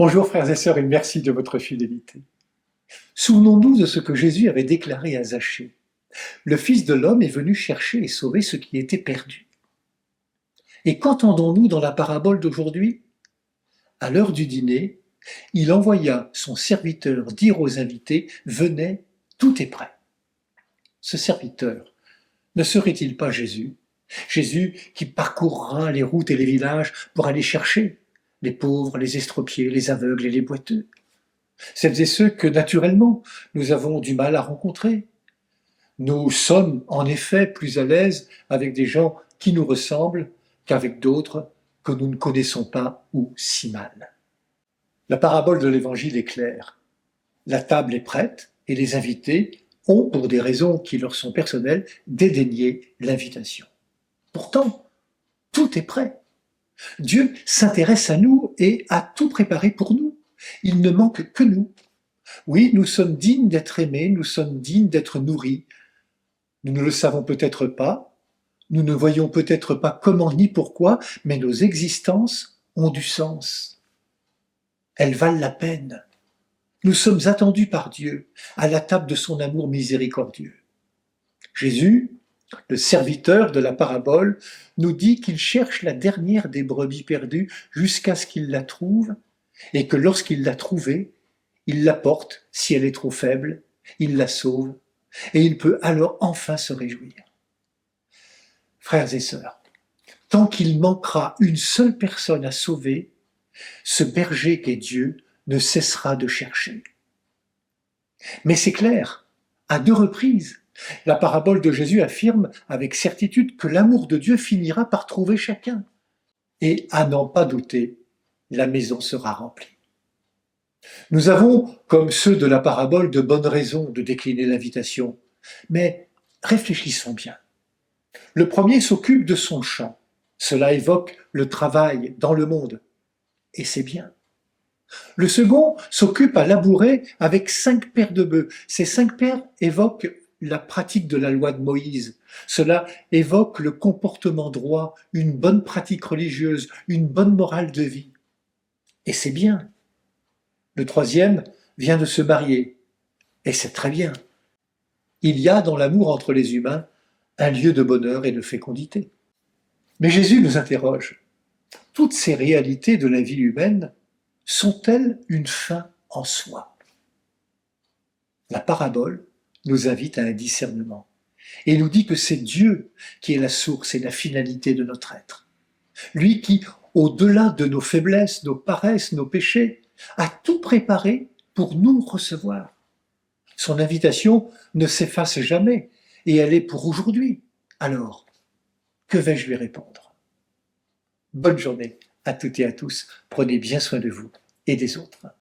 Bonjour frères et sœurs et merci de votre fidélité. Souvenons-nous de ce que Jésus avait déclaré à Zachée. Le Fils de l'homme est venu chercher et sauver ce qui était perdu. Et qu'entendons-nous dans la parabole d'aujourd'hui? À l'heure du dîner, il envoya son serviteur dire aux invités « Venez, tout est prêt ». Ce serviteur, ne serait-il pas Jésus? Jésus qui parcourra les routes et les villages pour aller chercher les pauvres, les estropiés, les aveugles et les boiteux. Celles et ceux que, naturellement, nous avons du mal à rencontrer. Nous sommes, en effet, plus à l'aise avec des gens qui nous ressemblent qu'avec d'autres que nous ne connaissons pas ou si mal. La parabole de l'Évangile est claire. La table est prête et les invités ont, pour des raisons qui leur sont personnelles, dédaigné l'invitation. Pourtant, tout est prêt. Dieu s'intéresse à nous et a tout préparé pour nous. Il ne manque que nous. Oui, nous sommes dignes d'être aimés, nous sommes dignes d'être nourris. Nous ne le savons peut-être pas, nous ne voyons peut-être pas comment ni pourquoi, mais nos existences ont du sens. Elles valent la peine. Nous sommes attendus par Dieu à la table de son amour miséricordieux. Jésus, le serviteur de la parabole, nous dit qu'il cherche la dernière des brebis perdues jusqu'à ce qu'il la trouve et que lorsqu'il l'a trouvée, il la porte si elle est trop faible, il la sauve et il peut alors enfin se réjouir. Frères et sœurs, tant qu'il manquera une seule personne à sauver, ce berger qu'est Dieu ne cessera de chercher. Mais c'est clair, à 2 reprises, la parabole de Jésus affirme avec certitude que l'amour de Dieu finira par trouver chacun. Et à n'en pas douter, la maison sera remplie. Nous avons, comme ceux de la parabole, de bonnes raisons de décliner l'invitation. Mais réfléchissons bien. Le premier s'occupe de son champ. Cela évoque le travail dans le monde. Et c'est bien. Le second s'occupe à labourer avec 5 paires de bœufs. Ces 5 paires évoquent la pratique de la loi de Moïse. Cela évoque le comportement droit, une bonne pratique religieuse, une bonne morale de vie. Et c'est bien. Le troisième vient de se marier. Et c'est très bien. Il y a dans l'amour entre les humains un lieu de bonheur et de fécondité. Mais Jésus nous interroge. Toutes ces réalités de la vie humaine sont-elles une fin en soi? La parabole nous invite à un discernement et nous dit que c'est Dieu qui est la source et la finalité de notre être. Lui qui, au-delà de nos faiblesses, nos paresses, nos péchés, a tout préparé pour nous recevoir. Son invitation ne s'efface jamais et elle est pour aujourd'hui. Alors, que vais-je lui répondre? Bonne journée à toutes et à tous. Prenez bien soin de vous et des autres.